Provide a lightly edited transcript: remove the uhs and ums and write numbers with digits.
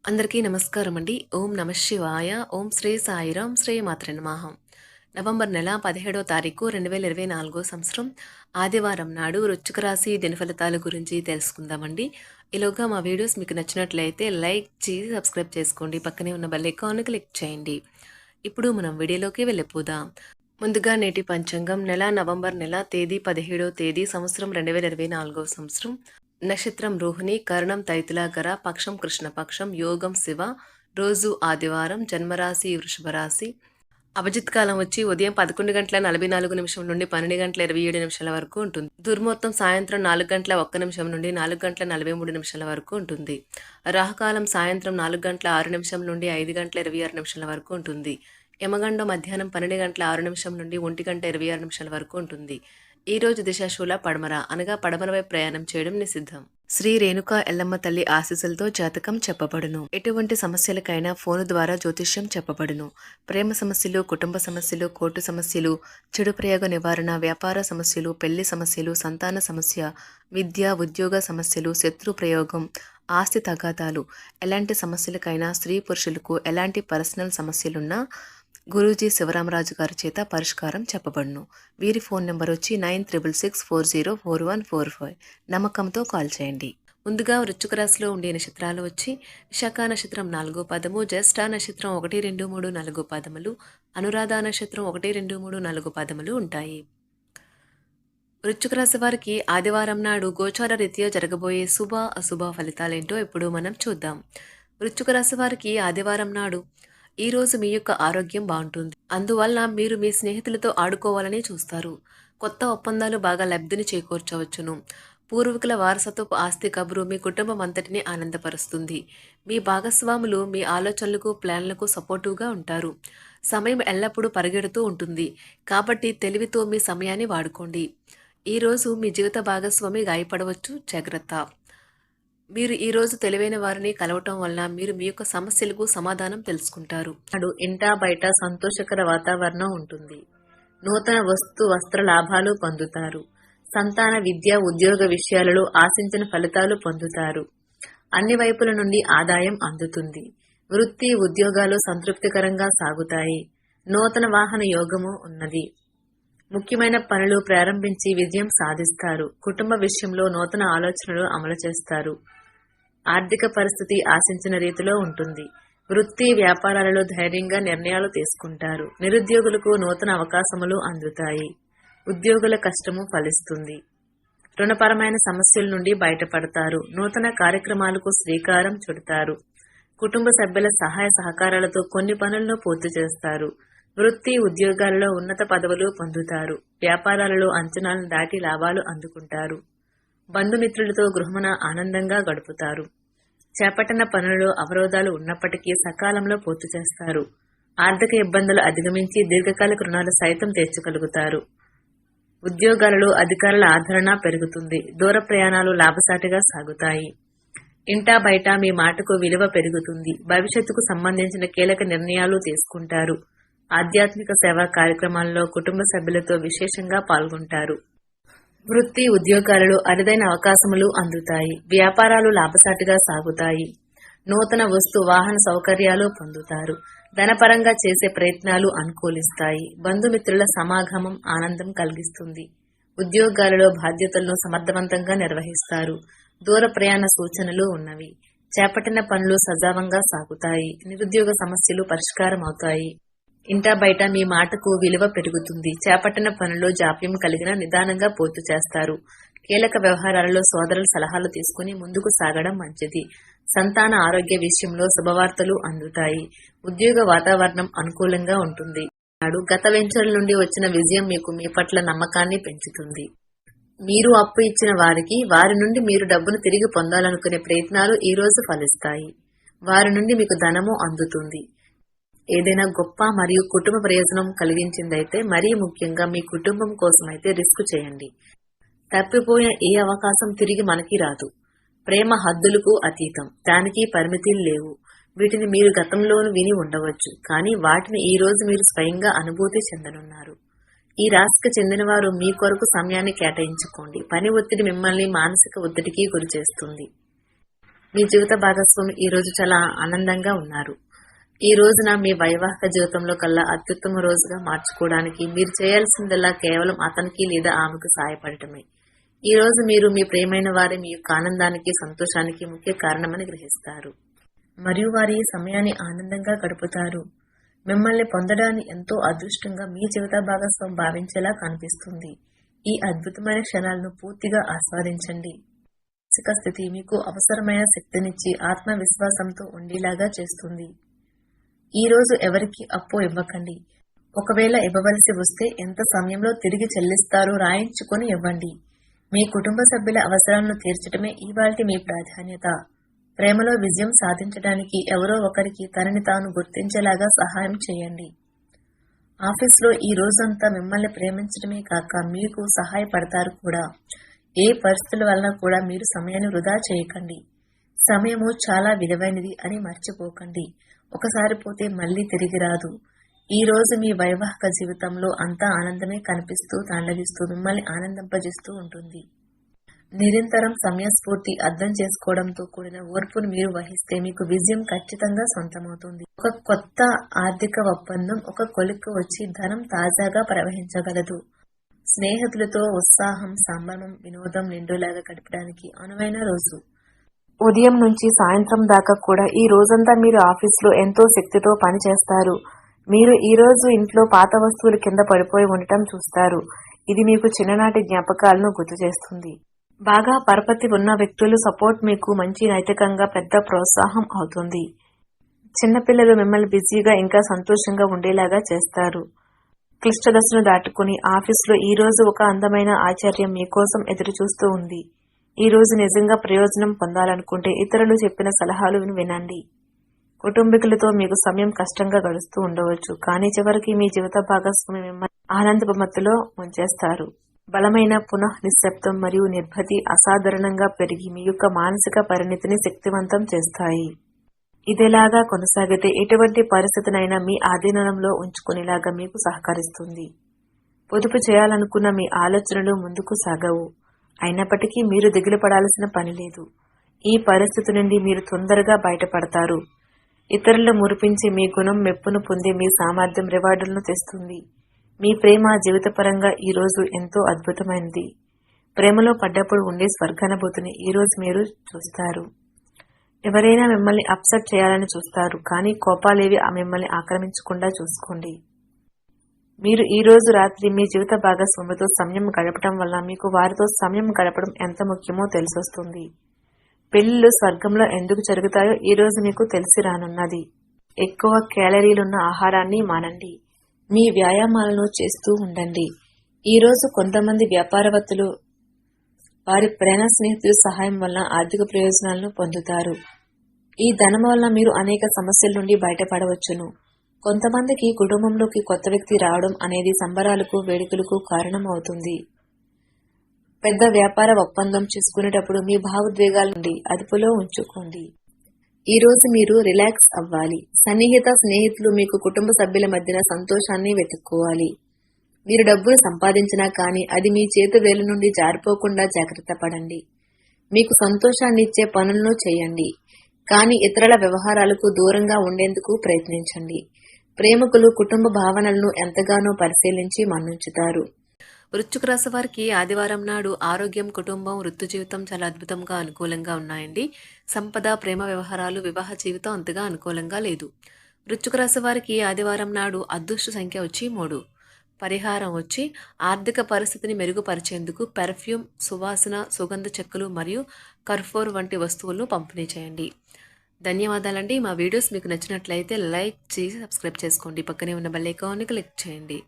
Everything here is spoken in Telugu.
అందరికీ నమస్కారం అండి. ఓం నమః శివాయ. ఓం శ్రీ సాయిరాం. శ్రీ మాత్రే నమః. నవంబర్ నెల 17వ తారీఖు 2024 సంవత్సరం ఆదివారం నాడు వృశ్చిక రాశి దినఫలితాల గురించి తెలుసుకుందామండి. ఈలోగా మా వీడియోస్ మీకు నచ్చినట్లయితే లైక్ చేసి సబ్స్క్రైబ్ చేసుకోండి. పక్కనే ఉన్న బెల్ ఐకాన్ క్లిక్ చేయండి. ఇప్పుడు మనం వీడియోలోకి వెళ్ళిపోదాం. ముందుగా నేటి పంచాంగం నవంబర్ నెల తేదీ 17వ తేదీ సంవత్సరం 2024 సంవత్సరం. నక్షత్రం రోహిణి, కరణం తైతులాకర, పక్షం కృష్ణపక్షం, యోగం శివ, రోజు ఆదివారం, జన్మరాశి వృషభ రాశి. అభిజిత్ కాలం వచ్చి ఉదయం 11:44 నుండి 12:27 వరకు ఉంటుంది. దుర్ముహూర్తం సాయంత్రం 4:01 నుండి 4:43 వరకు ఉంటుంది. రాహుకాలం సాయంత్రం 4:06 నుండి 5:26 వరకు ఉంటుంది. యమగండం మధ్యాహ్నం 12:06 నుండి 1:26 వరకు ఉంటుంది. ఈ రోజు దిశాశూల పడమర అనగా పడమర వైపు ప్రయాణం చేయడం నిషిద్ధం. శ్రీ రేణుకా ఎల్లమ్మ తల్లి ఆశీస్సులతో జాతకం చెప్పబడును. ఎటువంటి సమస్యలకైనా ఫోను ద్వారా జ్యోతిష్యం చెప్పబడును. ప్రేమ సమస్యలు, కుటుంబ సమస్యలు, కోర్టు సమస్యలు, చెడు ప్రయోగ నివారణ, వ్యాపార సమస్యలు, పెళ్లి సమస్యలు, సంతాన సమస్య, విద్య, ఉద్యోగ సమస్యలు, శత్రు ప్రయోగం, ఆస్తి తగాదాలు, ఎలాంటి సమస్యలకైనా స్త్రీ పురుషులకు ఎలాంటి పర్సనల్ సమస్యలున్నా గురూజీ శివరామరాజు గారి చేత పరిష్కారం చెప్పబడును. వీరి ఫోన్ నెంబర్ వచ్చి 9366404145. నమ్మకంతో కాల్ చేయండి. ముందుగా వృశ్చిక రాశిలో ఉండే నక్షత్రాలు వచ్చి విశాఖ నక్షత్రం 4వ పాదము, జ్యేష్ఠ నక్షత్రం 1, 2, 3, 4 పాదములు, అనురాధ నక్షత్రం 1, 2, 3, 4 పాదములు ఉంటాయి. వృశ్చిక రాశి వారికి ఆదివారం నాడు గోచార రీత్యా జరగబోయే శుభ అశుభ ఫలితాలేంటో ఇప్పుడు మనం చూద్దాం. వృశ్చిక రాశి వారికి ఆదివారం నాడు ఈ రోజు మీ యొక్క ఆరోగ్యం బాగుంటుంది. అందువల్ల మీరు మీ స్నేహితులతో ఆడుకోవాలని చూస్తారు. కొత్త ఒప్పందాలు బాగా లబ్ధిని చేకూర్చవచ్చును. పూర్వీకుల వారసత్వపు ఆస్తి కబురు మీ కుటుంబం అంతటిని ఆనందపరుస్తుంది. మీ భాగస్వాములు మీ ఆలోచనలకు, ప్లాన్లకు సపోర్టివ్గా ఉంటారు. సమయం ఎల్లప్పుడూ పరిగెడుతూ ఉంటుంది. కాబట్టి తెలివితో మీ సమయాన్ని వాడుకోండి. ఈరోజు మీ జీవిత భాగస్వామి గాయపడవచ్చు, జాగ్రత్త. మీరు ఈ రోజు తెలివైన వారిని కలవటం వల్ల మీరు మీ యొక్క సమస్యలకు సమాధానం తెలుసుకుంటారు. నాడు ఇంటా బయట సంతోషకర వాతావరణం ఉంటుంది. నూతన వస్త్ర లాభాలు పొందుతారు. సంతాన విద్య, ఉద్యోగ విషయాలలో ఆశించిన ఫలితాలు పొందుతారు. అన్ని వైపుల నుండి ఆదాయం అందుతుంది. వృత్తి, ఉద్యోగాలు సంతృప్తికరంగా సాగుతాయి. నూతన వాహన యోగము ఉన్నది. ముఖ్యమైన పనులు ప్రారంభించి విజయం సాధిస్తారు. కుటుంబ విషయంలో నూతన ఆలోచనలు అమలు చేస్తారు. ఆర్థిక పరిస్థితి ఆశించిన రీతిలో ఉంటుంది. వృత్తి, వ్యాపారాలలో ధైర్యంగా నిర్ణయాలు తీసుకుంటారు. నిరుద్యోగులకు నూతన అవకాశములు అందుతాయి. ఉద్యోగుల కష్టము ఫలిస్తుంది. రుణపరమైన సమస్యల నుండి బయటపడతారు. నూతన కార్యక్రమాలకు శ్రీకారం చుడతారు. కుటుంబ సభ్యుల సహాయ సహకారాలతో కొన్ని పనులను పూర్తి చేస్తారు. వృత్తి, ఉద్యోగాలలో ఉన్నత పదవులు పొందుతారు. వ్యాపారాలలో అంచనాలను దాటి లాభాలు అందుకుంటారు. బంధుమిత్రులతో గృహమున ఆనందంగా గడుపుతారు. చేపట్టిన పనులలో అవరోధాలు ఉన్నప్పటికీ సకాలంలో పూర్తి చేస్తారు. ఆర్థిక ఇబ్బందులు అధిగమించి దీర్ఘకాలిక రుణాలు సైతం తీర్చగలుగుతారు. ఉద్యోగాలలో అధికారుల ఆదరణ పెరుగుతుంది. దూర ప్రయాణాలు లాభసాటిగా సాగుతాయి. ఇంటా బయట మీ మాటకు విలువ పెరుగుతుంది. భవిష్యత్తుకు సంబంధించిన కీలక నిర్ణయాలు తీసుకుంటారు. ఆధ్యాత్మిక సేవా కార్యక్రమాల్లో కుటుంబ సభ్యులతో విశేషంగా పాల్గొంటారు. వృత్తి, ఉద్యోగాలలో అరుదైన అవకాశములు అందుతాయి. వ్యాపారాలు లాభసాటిగా సాగుతాయి. నూతన వాహన సౌకర్యాలు పొందుతారు. ధనపరంగా చేసే ప్రయత్నాలు అనుకూలిస్తాయి. బంధుమిత్రుల సమాగమం ఆనందం కలిగిస్తుంది. ఉద్యోగాలలో బాధ్యతలను సమర్థవంతంగా నిర్వహిస్తారు. దూర ప్రయాణ సూచనలు ఉన్నవి. చేపట్టిన పనులు సజావంగా సాగుతాయి. నిరుద్యోగ సమస్యలు పరిష్కారం అవుతాయి. ఇంటా బయట మీ మాటకు విలువ పెరుగుతుంది. చేపట్టిన పనుల్లో జాప్యం కలిగిన నిదానంగా పూర్తి చేస్తారు. కీలక వ్యవహారాలలో సోదరుల సలహాలు తీసుకుని ముందుకు సాగడం మంచిది. సంతాన ఆరోగ్య విషయంలో శుభవార్తలు అందుతాయి. ఉద్యోగ వాతావరణం అనుకూలంగా ఉంటుంది. గత వెంచర్ల నుండి వచ్చిన విజయం మీకు మీ పట్ల నమ్మకాన్ని పెంచుతుంది. మీరు అప్పు ఇచ్చిన వారికి వారి నుండి మీరు డబ్బును తిరిగి పొందాలనుకునే ప్రయత్నాలు ఈ రోజు ఫలిస్తాయి. వారి నుండి మీకు ధనము అందుతుంది. ఏదైనా గొప్ప మరియు కుటుంబ ప్రయోజనం కలిగించిందైతే మరీ ముఖ్యంగా మీ కుటుంబం కోసమైతే రిస్క్ చేయండి. తప్పిపోయిన ఏ అవకాశం తిరిగి మనకి రాదు. ప్రేమ హద్దులకు అతీతం. దానికి పరిమితులు లేవు. వీటిని మీరు గతంలోనూ విని ఉండవచ్చు. కానీ వాటిని ఈ రోజు మీరు స్వయంగా అనుభూతి చెందనున్నారు. ఈ రాశికి చెందిన వారు మీ కొరకు సమయాన్ని కేటాయించుకోండి. పని ఒత్తిడి మిమ్మల్ని మానసిక ఒత్తిడికి గురి చేస్తుంది. మీ జీవిత భాగస్వామి ఈ రోజు చాలా ఆనందంగా ఉన్నారు. ఈ రోజున మీ వైవాహిక జీవితంలో కల్లా అత్యుత్తమ రోజుగా మార్చుకోవడానికి మీరు చేయాల్సిందల్లా కేవలం అతనికి లేదా ఆమెకు సహాయపడటమే. ఈ రోజు మీరు మీ ప్రియమైన వారి మీ యొక్క ఆనందానికి, సంతోషానికి ముఖ్య కారణమని గ్రహిస్తారు మరియు వారి ఈ సమయాన్ని ఆనందంగా గడుపుతారు. మిమ్మల్ని పొందడాన్ని ఎంతో అదృష్టంగా మీ జీవిత భాగస్వామి భావించేలా కనిపిస్తుంది. ఈ అద్భుతమైన క్షణాలను పూర్తిగా ఆస్వాదించండి. మానసిక స్థితి మీకు అవసరమైన శక్తినిచ్చి ఆత్మవిశ్వాసంతో ఉండేలాగా చేస్తుంది. ఈ రోజు ఎవరికి అప్పు ఇవ్వకండి. ఒకవేళ ఇవ్వవలసి వస్తే ఎంత సమయంలో తిరిగి చెల్లిస్తారో రాయించుకొని ఇవ్వండి. మీ కుటుంబ సభ్యుల అవసరాలను తీర్చడమే ఇవాల్టి మీ ప్రాధాన్యత. ప్రేమలో విజయం సాధించడానికి ఎవరో ఒకరికి తనని తాను గుర్తించేలాగా సహాయం చేయండి. ఆఫీస్లో ఈ రోజంతా మిమ్మల్ని ప్రేమించడమే కాక మీకు సహాయపడతారు కూడా. ఏ పరిస్థితుల వలన కూడా మీరు సమయాన్ని వృధా చేయకండి. సమయము చాలా విలువైనది అని మర్చిపోకండి. ఒకసారి పోతే మళ్ళీ తిరిగి రాదు. ఈ రోజు మీ వైవాహిక జీవితంలో అంతా ఆనందమే కనిపిస్తూ తాండవిస్తూ మిమ్మల్ని ఆనందింపజేస్తూ ఉంటుంది. నిరంతరం సమయస్ఫూర్తి అర్థం చేసుకోవడంతో కూడిన ఓర్పును మీరు వహిస్తే మీకు విజయం ఖచ్చితంగా సొంతమవుతుంది. ఒక కొత్త ఆర్థిక ఒప్పందం ఒక కొలిక్కు వచ్చి ధనం తాజాగా ప్రవహించగలదు. స్నేహితులతో ఉత్సాహం, సంబరం, వినోదం నిండులాగా గడపడానికి అనువైన రోజు. ఉదయం నుంచి సాయంత్రం దాకా కూడా ఈ రోజంతా మీరు ఆఫీసులో ఎంతో శక్తితో పనిచేస్తారు. మీరు ఈ రోజు ఇంట్లో పాత వస్తువులు కింద పడిపోయి ఉండటం చూస్తారు. ఇది మీకు చిన్ననాటి జ్ఞాపకాలను గుర్తు చేస్తుంది. బాగా పరపతి ఉన్న వ్యక్తులు సపోర్ట్ మీకు మంచి నైతికంగా పెద్ద ప్రోత్సాహం అవుతుంది. చిన్నపిల్లలు మిమ్మల్ని బిజీగా ఇంకా సంతోషంగా ఉండేలాగా చేస్తారు. క్లిష్ట దశను దాటుకుని ఆఫీసులో ఈ రోజు ఒక అందమైన ఆశ్చర్యం మీకోసం ఎదురు చూస్తూ ఉంది. ఈ రోజు నిజంగా ప్రయోజనం పొందాలనుకుంటే ఇతరులు చెప్పిన సలహాలు వినండి. కుటుంబీకులతో మీకు సమయం కష్టంగా గడుస్తూ ఉండవచ్చు, కానీ చివరికి మీ జీవిత భాగస్వామి మిమ్మల్ని ఆనందమత్తులో ముంచేస్తారు. బలమైన పునః నిశ్శబ్దం మరియు నిర్భతి అసాధారణంగా పెరిగి మీ యొక్క మానసిక పరిణితిని శక్తివంతం చేస్తాయి. ఇదేలాగా కొనసాగితే ఎటువంటి పరిస్థితినైనా మీ ఆధీనంలో ఉంచుకునేలాగా మీకు సహకరిస్తుంది. పొదుపు చేయాలనుకున్న మీ ఆలోచనలు ముందుకు సాగవు. అయినప్పటికీ మీరు దిగులు పడాల్సిన పని లేదు. ఈ పరిస్థితి నుండి మీరు తొందరగా బయటపడతారు. ఇతరులు మురిపించి మీ గుణం మెప్పును పొందే మీ సామర్థ్యం రివార్డులను తెస్తుంది. మీ ప్రేమ జీవితపరంగా ఈ రోజు ఎంతో అద్భుతమైనది. ప్రేమలో పడ్డప్పుడు ఉండే స్వర్గానుభూతిని ఈ రోజు మీరు చూస్తారు. ఎవరైనా మిమ్మల్ని అప్సెట్ చేయాలని చూస్తారు, కానీ కోపాలేవి మిమ్మల్ని ఆక్రమించకుండా చూసుకోండి. మీరు ఈ రోజు రాత్రి మీ జీవిత భాగస్వామితో సమయం గడపడం వల్ల మీకు వారితో సమయం గడపడం ఎంత ముఖ్యమో తెలిసొస్తుంది. పెళ్లిళ్ళు స్వర్గంలో ఎందుకు జరుగుతాయో ఈ రోజు మీకు తెలిసి రానున్నది. ఎక్కువ క్యాలరీలున్న ఆహారాన్ని మానండి. మీ వ్యాయామాలను చేస్తూ ఉండండి. ఈ రోజు కొంతమంది వ్యాపారవేత్తలు వారి ప్రేమ స్నేహితుల సహాయం వల్ల ఆర్థిక ప్రయోజనాలను పొందుతారు. ఈ ధనం వల్ల మీరు అనేక సమస్యల నుండి బయటపడవచ్చును. కొంతమందికి కుటుంబంలోకి కొత్త వ్యక్తి రావడం అనేది సంబరాలకు, వేడుకలకు కారణం అవుతుంది. పెద్ద వ్యాపార ఒప్పందం చేసుకునేటప్పుడు మీ భావోద్వేగాల నుండి అదుపులో ఉంచుకోండి. ఈ రోజు మీరు రిలాక్స్ అవ్వాలి. సన్నిహిత స్నేహితులు మీకు కుటుంబ సభ్యుల మధ్యన సంతోషాన్ని వెతుక్కోవాలి. మీరు డబ్బును సంపాదించినా కానీ అది మీ చేతి వేలు నుండి జారిపోకుండా జాగ్రత్త పడండి. మీకు సంతోషాన్ని ఇచ్చే పనులను చేయండి, కానీ ఇతరుల వ్యవహారాలకు దూరంగా ఉండేందుకు ప్రయత్నించండి. ప్రేమికులు కుటుంబ భావనలను ఎంతగానో పరిశీలించి మన్నించుతారు. వృశ్చిక రాశి వారికి ఆదివారం నాడు ఆరోగ్యం, కుటుంబం, వృత్తి జీవితం చాలా అద్భుతంగా అనుకూలంగా ఉన్నాయండి. సంపద, ప్రేమ వ్యవహారాలు, వివాహ జీవితం అంతగా అనుకూలంగా లేదు. వృశ్చిక రాశి వారికి ఆదివారం నాడు అదృష్ట సంఖ్య వచ్చి 3. పరిహారం వచ్చి ఆర్థిక పరిస్థితిని మెరుగుపరిచేందుకు పెర్ఫ్యూమ్, సువాసన, సుగంధ చెక్కలు మరియు కర్ఫూర్ వంటి వస్తువులను పంపిణీ చేయండి. ధన్యవాదాలండి. మా వీడియోస్ మీకు నచ్చినట్లయితే లైక్ చేసి సబ్స్క్రైబ్ చేసుకోండి. పక్కనే ఉన్న బెల్ ఐకాన్ని క్లిక్ చేయండి.